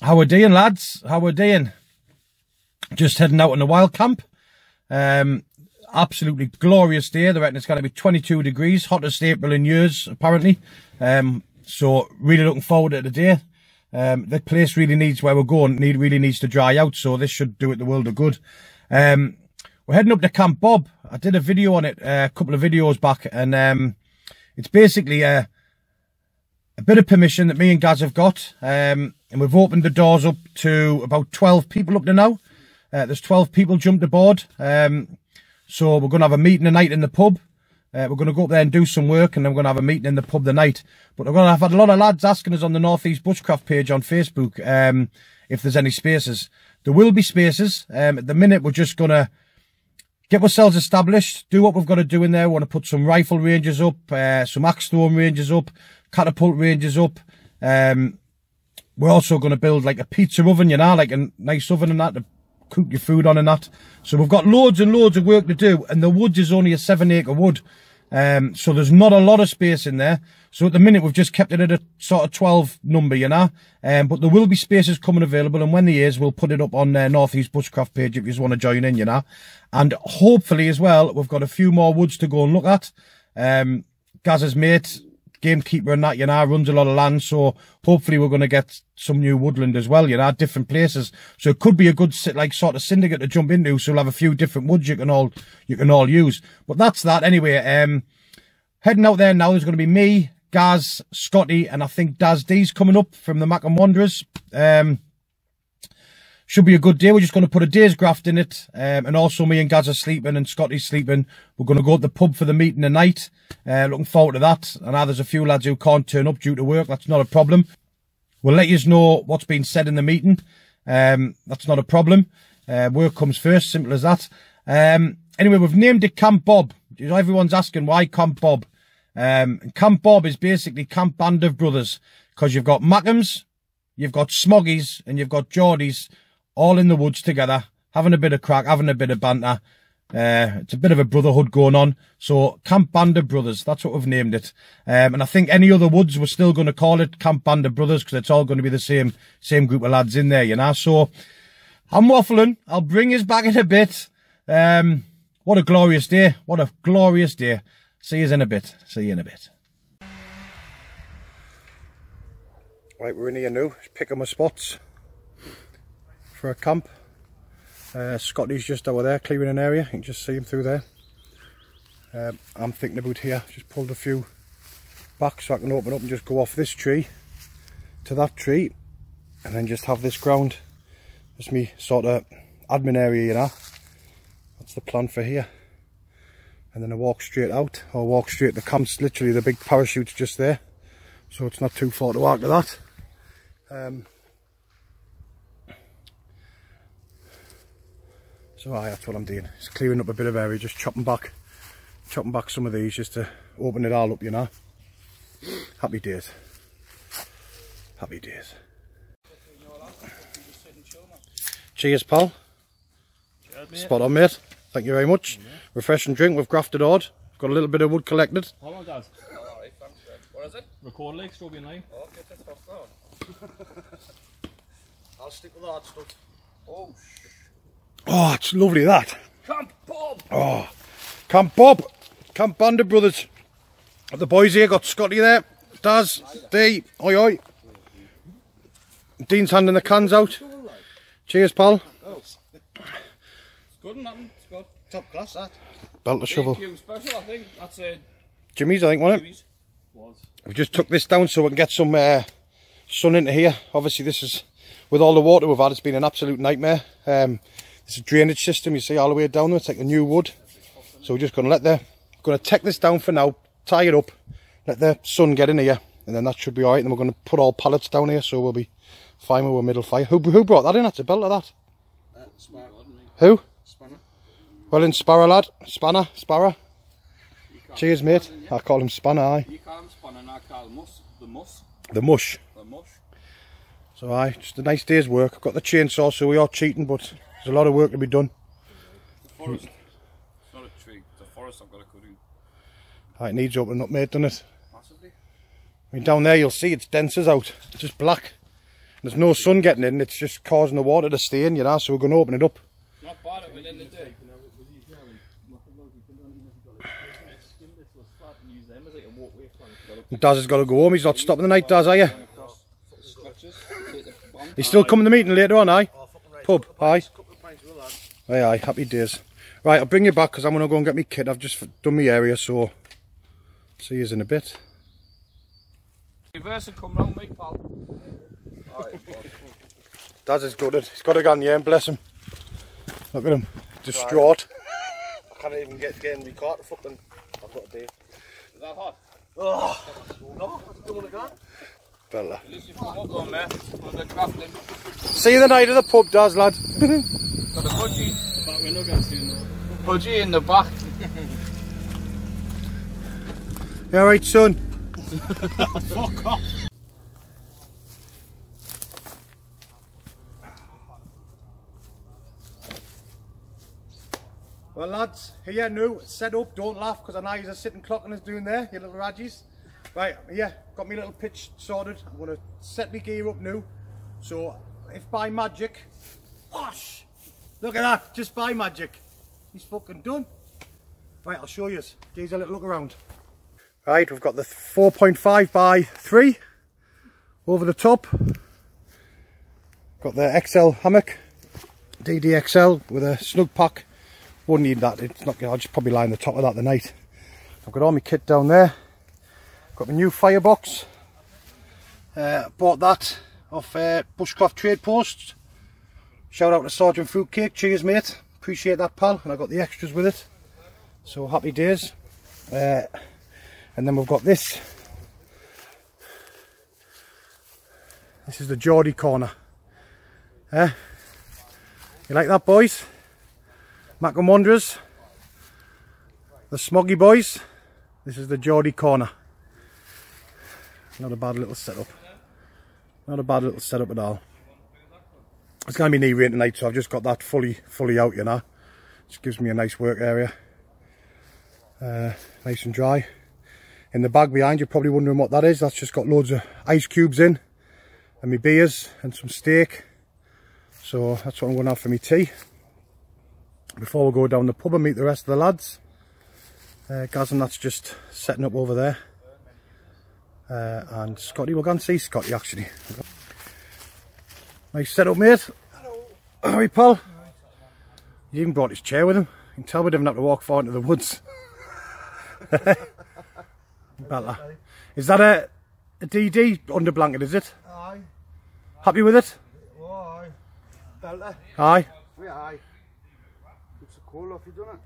How we doing, lads? How we doing? Just heading out on the wild camp. Absolutely glorious day. They reckon it's going to be 22 degrees, hottest April in years, apparently. So really looking forward to the day. The place really needs, where we're going, really needs to dry out. So this should do it the world of good. We're heading up to Camp Bob. I did a video on it a couple of videos back, and it's basically a bit of permission that me and Gaz have got. And we've opened the doors up to about 12 people up to now. There's 12 people jumped aboard. So we're going to have a meeting tonight in the pub. We're going to go up there and do some work, and then we're going to have a meeting in the pub tonight. But I've had a lot of lads asking us on the North East Bushcraft page on Facebook if there's any spaces. There will be spaces. At the minute, we're just going to get ourselves established, do what we've got to do in there. We want to put some rifle ranges up, some axe throwing ranges up, catapult ranges up. We're also going to build like a pizza oven, you know, like a nice oven and that to cook your food on and that. So we've got loads and loads of work to do, and the woods is only a 7-acre wood. So there's not a lot of space in there. So at the minute we've just kept it at a sort of 12 number, you know. But there will be spaces coming available, and when there is, we'll put it up on North East Bushcraft page if you just want to join in, you know. And hopefully as well, we've got a few more woods to go and look at. Gaz's mate, gamekeeper and that, you know, runs a lot of land, so hopefully we're going to get some new woodland as well, you know, different places. So it could be a good like sort of syndicate to jump into, so we'll have a few different woods you can all use. But that's that anyway. Heading out there now, there's going to be me, Gaz, Scotty, and I think Daz D's coming up from the Mackham Wanderers. Should be a good day. We're just going to put a day's graft in it. And also me and Gaz are sleeping and Scotty's sleeping. We're going to go to the pub for the meeting tonight. Looking forward to that. I know there's a few lads who can't turn up due to work. That's not a problem. We'll let you know what's been said in the meeting. That's not a problem. Work comes first, simple as that. Anyway, we've named it Camp Bob. Everyone's asking why Camp Bob. Camp Bob is basically Camp Band of Brothers, because you've got Mackhams, you've got Smoggies, and you've got Geordies all in the woods together, having a bit of crack, having a bit of banter. It's a bit of a brotherhood going on. So Camp Band of Brothers, that's what we've named it. And I think any other woods, we're still going to call it Camp Band of Brothers, because it's all going to be the same group of lads in there, you know. So I'm waffling. I'll bring us back in a bit. What a glorious day. What a glorious day. See you in a bit. See you in a bit. Right, we're in here now. Just picking my spots for a camp. Scotty's just over there clearing an area. You can just see him through there. I'm thinking about here. Just pulled a few back so I can open up and just go off this tree to that tree, and then just have this ground as me sort of admin area, you know. That's the plan for here. And then I walk straight out, or walk straight to the camp's literally the big parachute's just there, so it's not too far to walk to that. So that's what I'm doing, just clearing up a bit of area, just chopping back some of these just to open it all up, you know. Happy days. Happy days. Cheers, pal. Cheers, mate. Spot on, mate. Thank you very much. Yeah. Refreshing drink with grafted odd. Got a little bit of wood collected. Hold on, Daz. Alright, thanks. What is it? Record like, strawberry and lime. Okay, that's off now. I'll stick with that stuff. Oh, Oh, it's lovely, that. Camp Bob! Oh, Camp Bob. Camp Band of Brothers. The boys here got Scotty there. Daz, D, oi oi. Dean's handing the cans out. Cheers, pal. It's good and nothing. It's got top class, that. Belt to shovel. Special, I think. That's Jimmy's, I think, wasn't it? We just took this down so we can get some sun into here. Obviously, this is, with all the water we've had, it's been an absolute nightmare. It's a drainage system, you see, all the way down there. It's like a new wood. So we're just going to take this down for now, tie it up, let the sun get in here, and then that should be alright. Then we're going to put all pallets down here, so we'll be fine with our middle fire. Who brought that in? That's a belt of that. Who? Spanner. Well in Sparrow, lad. Sparrow. Cheers, mate. I call him Spanner, aye. You call him Spanner and I call him the mush. The mush. The mush. So aye, just a nice day's work. I've got the chainsaw, so we are cheating, but there's a lot of work to be done. The forest. It's not a tree, it's a forest I've got to cut in. Aye, it needs opening up, mate, doesn't it? Massively. I mean, down there you'll see it's dense as out. It's just black. There's no sun getting in, it's just causing the water to stay in, you know, so we're going to open it up. Not bad at the end of the day. Daz has got to go home, he's not stopping the night, Daz, are you? He's still coming to the meeting later on, aye? Pub, aye? Aye, aye, happy days. Right, I'll bring you back because I'm going to go and get my kit. I've just done my area, so see you in a bit. Reverse and come round me, pal. Daz is gutted. He's got a gun, yeah, bless him. Look at him, distraught. I can't even get in my car to fucking... I've got a day. Is that hot? Oh, no, I don't want to go. Fella. At least you've come up on there. With the crafting. See you the night of the pub, Daz, lad. Got a budgie. Back window going soon though. Budgie in the back. You alright, son? Fuck off. Well lads, here new, set up, don't laugh because I know you're sitting clocking us doing there, you little radgies. Right, yeah, got me little pitch sorted. I'm going to set my gear up now. So, if by magic, whoosh, look at that, just by magic, he's fucking done. Right, I'll show you. Give you a little look around. Right, we've got the 4.5 by 3 over the top. Got the XL hammock, DDXL with a snug pack. Won't need that, it's not, I'll just probably lie on the top of that tonight. I've got all my kit down there. Got my new firebox. Bought that off Bushcraft Trade Posts. Shout out to Sergeant Fruitcake, cheers mate. Appreciate that pal, and I got the extras with it. So happy days. And then we've got this. This is the Geordie corner. You like that, boys? Mackham Wanderers, the Smoggy boys. This is the Geordie corner. Not a bad little setup. Not a bad little setup at all. It's going to be knee rain tonight, so I've just got that fully out, you know. Just gives me a nice work area. Nice and dry. In the bag behind, you're probably wondering what that is. That's just got loads of ice cubes in, and my beers and some steak. So that's what I'm going to have for my tea. Before we go down the pub and meet the rest of the lads. Gaz and that's just setting up over there. And Scotty, we're going to see Scotty actually. Nice setup, mate. Hello. Alright, pal. He even brought his chair with him. You can tell we didn't have to walk far into the woods. Bella. Is that a DD under blanket, is it? Aye. Happy with it? Oh, aye. Bella. Aye. Yeah, aye. It's a cool off you done it.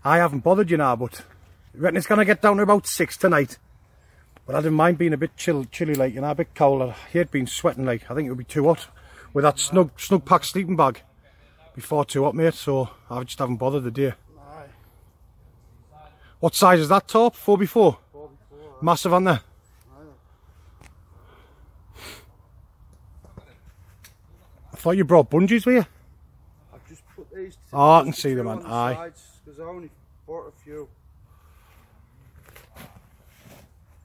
I haven't bothered you now, but I reckon it's going to get down to about 6 tonight. But I didn't mind being a bit chilly like, you know, a bit cold. I hate being sweating like, I think it would be too hot with that snug packed sleeping bag. Before too hot, mate, so I just haven't bothered the day. Aye. What size is that top? 4x4? 4x4. Massive on there. I thought you brought bungees with you. I've just put these. Oh, I can see them, man. Aye. Because I only bought a few.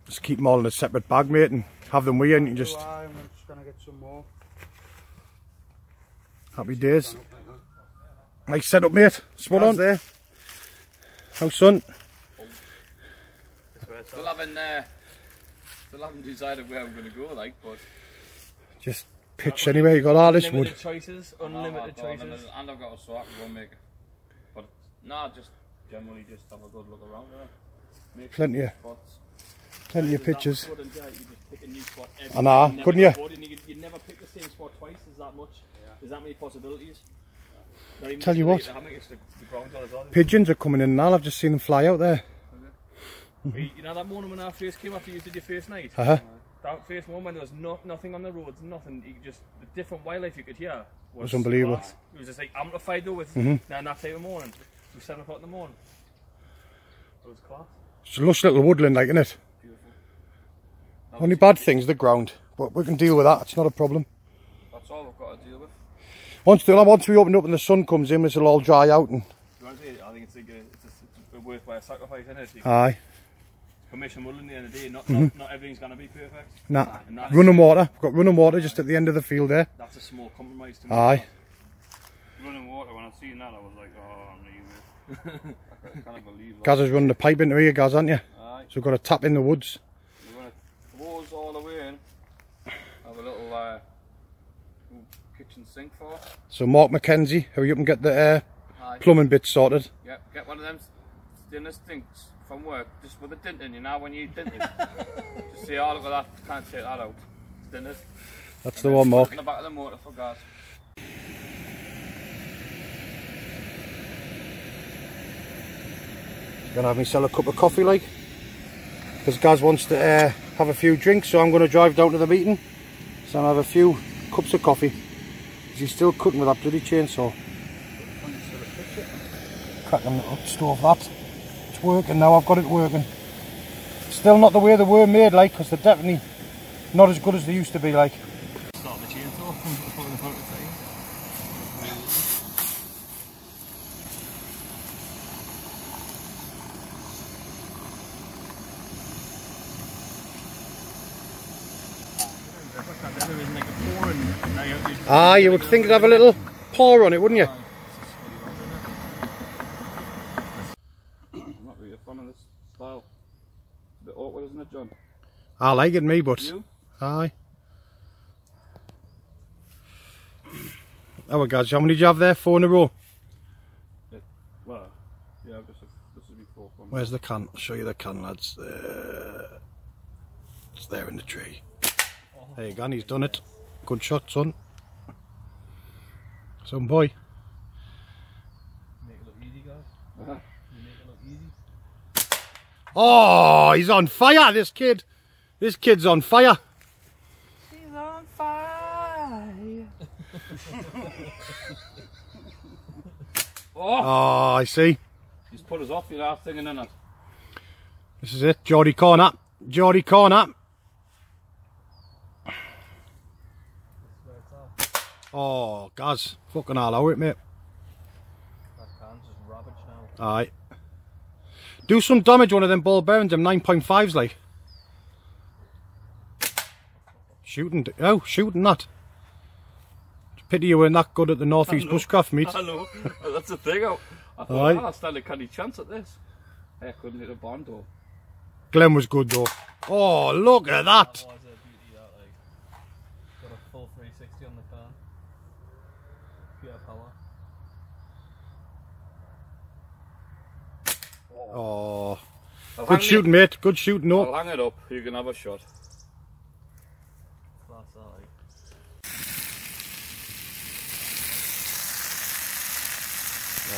Just keep them all in a separate bag, mate, and have them with you, and you can just... I'm just going to get some more. Happy days. Nice setup, mate. Spot on there. How's son? Still haven't decided where I'm going to go, like, but... Just pitch anyway, you got all this wood. Unlimited choices. And I've got a swap to go make it. But, nah, just generally just have a good look around there. Plenty of... Spots. Plenty of pictures. You just pick a new spot every I know, day. couldn't you? You never pick the same spot twice, there's that much. Yeah. There's that many possibilities. Tell you what, pigeons are coming in now, I've just seen them fly out there. You know that morning when our first came after you did your first night? That first one when there was nothing on the roads, nothing, you could just, the different wildlife you could hear was unbelievable. Class. It was just like amplified though with now that time of morning. It was 7 o'clock in the morning. It was class. It's a lush little woodland, like, isn't it? Only bad thing's the ground, but we can deal with that, it's not a problem. That's all we've got to deal with. Once we open up and the sun comes in, this will all dry out. And I think it's a worthwhile sacrifice, isn't it? aye. commission wool in the end of the day. Not everything's going to be perfect. Nah. Running water. We've got running water just at the end of the field there. That's a small compromise to me. Aye. Running water, when I seen that I was like, oh, I can't believe that. Gaz is running the pipe into here, Gaz, aren't you? Aye. So we've got to tap in the woods. We're going to hose all the way in. Have a little kitchen sink for. So Mark McKenzie, hurry up and get the plumbing bits sorted. Yeah, get one of them stainless sinks from work, just with a dint in, you know, when you dint it. Just see, oh look at that, can't take that out. Stainless. That's the one, Mark. In the back of the motor for gas. Gonna have myself a cup of coffee, like, because Gaz wants to have a few drinks, so I'm going to drive down to the meeting, so I'll have a few cups of coffee. He's still cutting with that bloody chainsaw. Cracking up stove that. It's working now, I've got it working. Still not the way they were made, like, because they're definitely not as good as they used to be, like. Start the chainsaw from the front of the thing. Ah, you would think it'd have a little pour on it, wouldn't you? I'm not really a fan of this style. It's a bit awkward, isn't it, John? I like it, me, but... You? Aye. Oh, Gaz, how many did you have there? 4 in a row? Well, yeah, this is before. Where's the can? I'll show you the can, lads. It's there in the tree. There you go, and he's done it. Good shot, son. Some boy. Make it look easy, guys. You make it look easy. Oh, he's on fire, this kid. This kid's on fire. He's on fire. Oh, I see. He's put us off your last thing, isn't it? This is it, Geordie corner. Geordie corner. Oh, Gaz, fucking all over it, mate. That can's just ravaged now. Aye. Do some damage, one of them ball bearings, them 9.5s, like. Shooting, oh, shooting that. Pity you weren't that good at the North East Bushcraft meet. I know, that's the thing. I thought, Aye. I'll stand a canny chance at this. I couldn't hit a barn door. Glenn was good though. Oh, look at that. That was a beauty, that, like. Got a full 360 on the car. Pure power. Oh, I'll good shooting, mate. Good shooting, I'll no. hang it up, you can have a shot. That's that, like.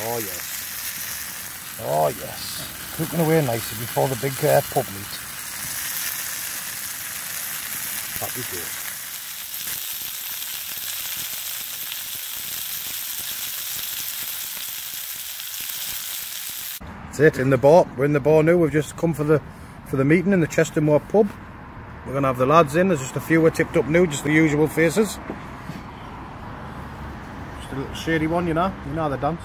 Oh, yes. Oh, yes. Cooking away nicely before the big pub meet. Happy day. That's it, in the bar. We're in the bar now. We've just come for the meeting in the Chestermore pub. We're going to have the lads in. There's just a few we're tipped up now, just the usual faces. Just a little shady one, you know the dance.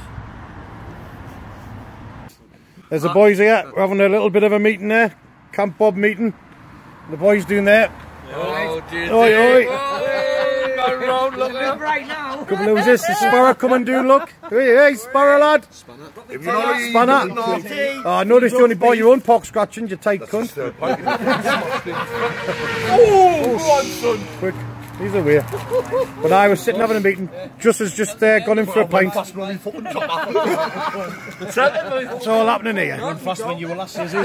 There's the boys here. We're having a little bit of a meeting there. Camp Bob meeting. The boys doing there. Oh, dear. Oi, oi. Right now. Couple of this. The Sparrow come and do, look. Hey, Sparrow lad. Spanner. Oh, I noticed you only bought your own pock scratching, you tight cunt. Quick. He's away. But I was sitting having a meeting. Just gone in for a pint. What's all happening here? Fast when you were last year's I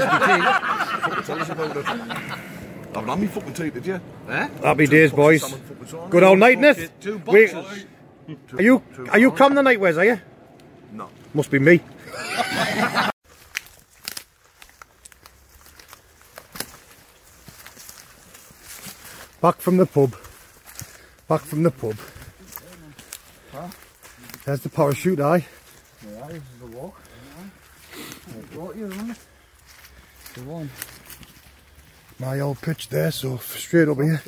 haven't had me fucking tea, did you? Eh? Happy days, boys. Good old night, innit? Wait, are you come the night, Wes, are you? No. Must be me. Back from the pub. Back from the pub. There's the parachute, aye. Yeah, this is the walk. Brought you, isn't it? The one. My old pitch there, so straight up here.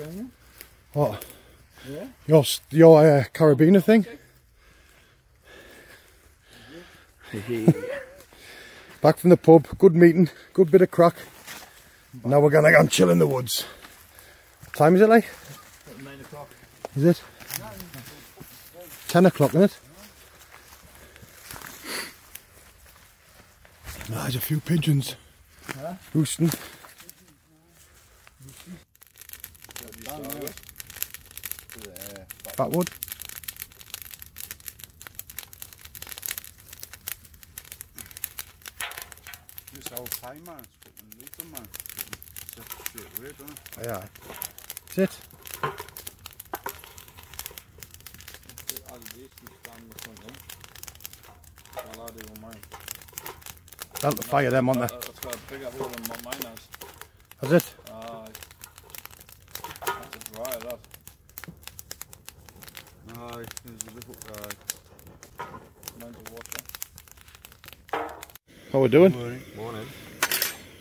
What? Yeah. Your carabiner thing? Back from the pub, good meeting, good bit of crack. Now we're gonna go and chill in the woods. What time is it like? 9 o'clock. Is it? 10 o'clock, isn't it? Ah, there's a few pigeons. Huh? Roosting. Fatwood. This old time, man. It's fucking lethal, man. Straight away, doesn't it? Yeah. That's it. That'll fire them on there. That's got a bigger hole than what mine has. Has it? That's a dry, that. Aye, there's a little, Mine's a water. How we doing? Morning.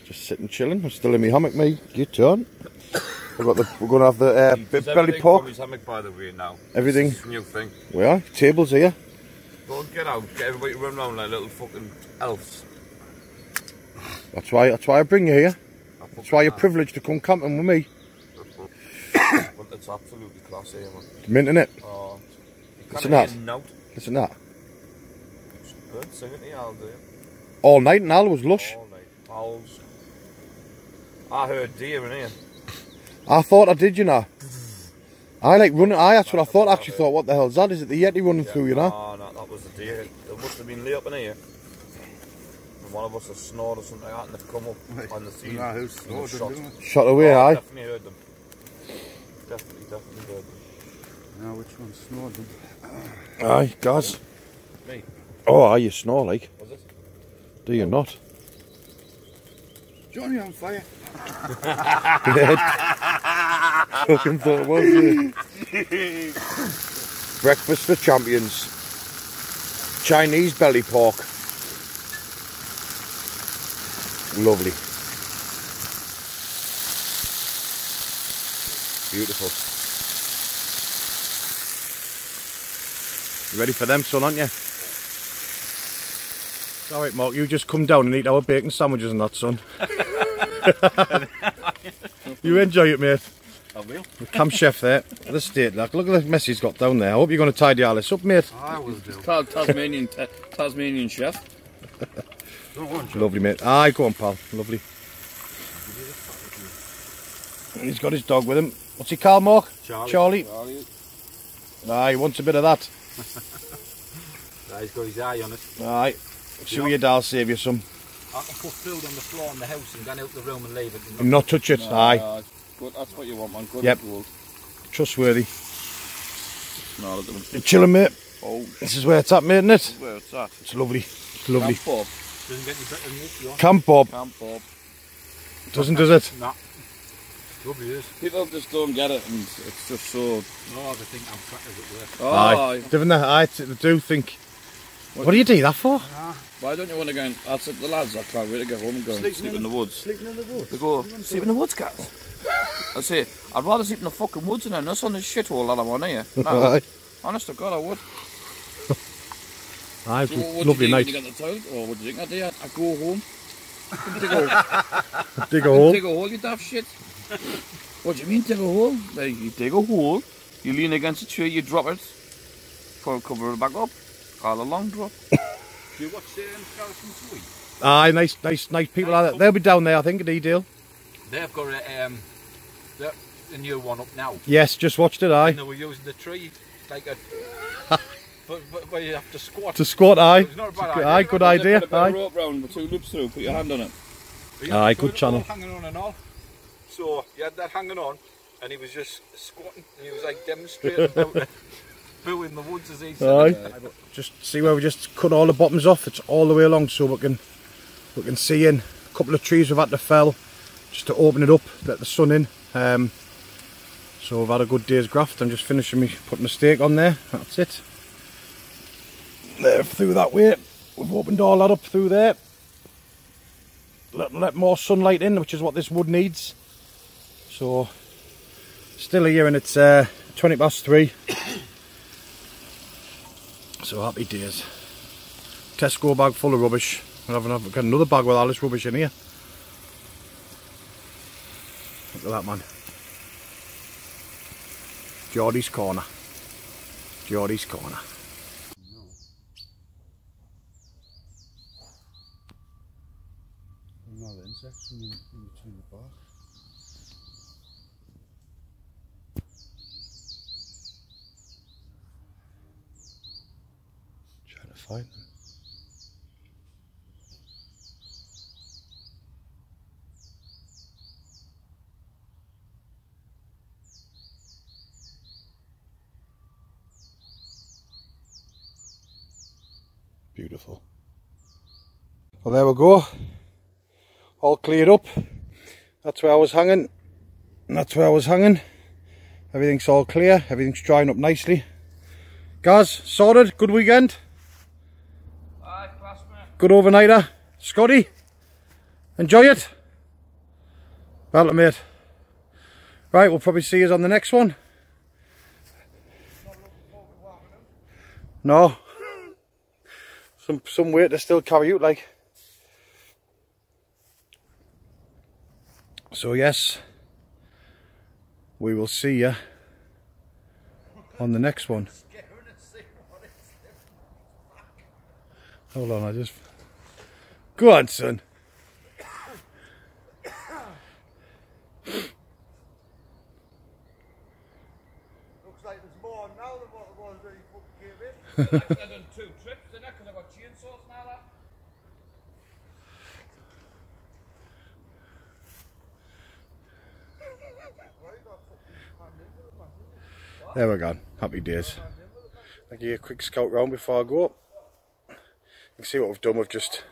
Just sitting chilling. I'm still in my hammock, mate. Your turn. We're going to have the belly pork. His hammock, by the way, now. Everything. It's a new thing. We are. Tables here. Don't get out. Get everybody to run around like little fucking elves. That's why I bring you here. That's why you're privileged to come camping with me. But it's absolutely classy, man. Minting it. Oh, Listen to that. Note. Listen to that. Good, sing it to you, I'll do it. All night and Al was lush. All night. Owls. I heard deer in here. I thought I did, you know. I like running. That's what I thought. I actually thought, what the hell's that? Is it the Yeti running through, you know? No, that was the deer. It must have been lit up in here. And one of us has snored or something like that and they've come up on the scene. Shot away, aye. I definitely heard them. Definitely heard them. now which one snored them? Aye, guys. Me? Oh, aye, you snore like. Was it? Do you not? Johnny on fire. Fucking thought it was, yeah. Breakfast for champions. Chinese belly pork. Lovely. Beautiful. You ready for them, son, aren't you? It's alright, Mark, you just come down and eat our bacon sandwiches and that, son. You enjoy it, mate. I will. The camp chef there. The state, look at the mess he's got down there. I hope you're going to tidy all this up, mate. I will do. Tasmanian chef. Lovely, mate. Aye, go on, pal. Lovely. And he's got his dog with him. What's he called, Mark? Charlie. Aye, he wants a bit of that. He's got his eye on it. Aye. Show your dad, save you some. I can put food on the floor in the house and go out the room and leave it. And not touch it. Aye. Good, that's what you want, man. Good. Yep. Trustworthy. No, look at them. You chilling, mate? Oh, This is where it's at, mate, isn't it? where it's at. It's lovely. It's lovely. Camp Bob. Doesn't get any better than this, John. Camp Bob. Camp Bob. Doesn't, does it? Nah. Lovely is. People just don't get it, and it's just so. No, they think I'm crackers at work. Oh, Aye. Different there. Aye, they do think. What do you do that for? why don't you want to go and... I'll say to the lads, I can't wait to get home and go and sleep in the woods. Sleeping in the woods. They go, sleep in the woods, guys. I say, I'd rather sleep in the fucking woods than us on this shithole that I'm on here. No, Aye. honest to God, I would. Aye, So what lovely do you night. think when you get the toilet? Or what do you think I do? I go home. Dig a hole. Dig a hole. Dig a hole, you daft shit. What do you mean dig a hole? Well, you dig a hole, you lean against a tree, you drop it, cover it back up, call a long drop. Do you watch Skeletons Week? Aye, nice people are there. They'll be down there, I think, at E-Dale. They've got a new one up now. Yes, just watched it, aye. And they were using the tree like a... but where you have to squat. To squat, aye. It's not a bad idea. Aye, good idea, Put a aye. rope round with 2 loops through, put your hand on it. Aye, So good it was channel. all hanging on and all. So you had that hanging on, and he was just squatting, and he was like demonstrating about Boo in the woods as he said. Aye. Just see where we just cut all the bottoms off. It's all the way along, so we can see in. A couple of trees we've had to fell just to open it up, let the sun in. So we've had a good day's graft. I'm just finishing me putting the stake on there. That's it. There, through that way. We've opened all that up through there. Let more sunlight in, which is what this wood needs. So still here, and it's 3:20. So happy days. Tesco bag full of rubbish. I've got another bag with all this rubbish in here. Look at that, man. Geordie's corner. Geordie's corner. Another insects in between the bark. Trying to find them. Beautiful. Well, there we go. All cleared up. That's where I was hanging. And that's where I was hanging. Everything's all clear. Everything's drying up nicely. Guys, sorted. Good weekend. Aye, class, mate. Good overnighter. Scotty, enjoy it. Well, mate. Right, we'll probably see you on the next one. No. Some weight to still carry out, like. So yes, we will see you on the next one. Hold on, I just... Go on, son. Looks like there's more now than what there was when you fucking came in. I've done 2 trips, didn't I? Because I've got chainsaws and all that. There we go. Happy days. I'll give you a quick scout round before I go up. You can see what we've done. We've just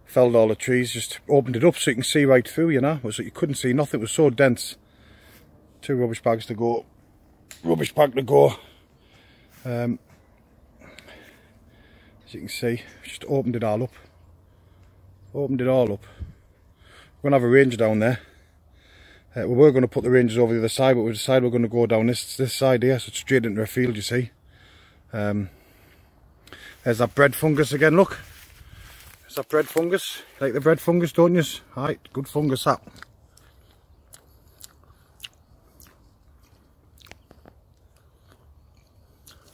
felled all the trees, just opened it up so you can see right through, you know. It was like you couldn't see nothing. It was so dense. 2 rubbish bags to go. Rubbish bag to go. As you can see, just opened it all up. Opened it all up. We're going to have a range down there. We were going to put the ranges over the other side, but we decided we're going to go down this side here, so it's straight into a field, you see. There's that bread fungus again, look. There's that bread fungus. You like the bread fungus, don't you? Right, good fungus that.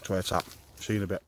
Try it out. See you in a bit.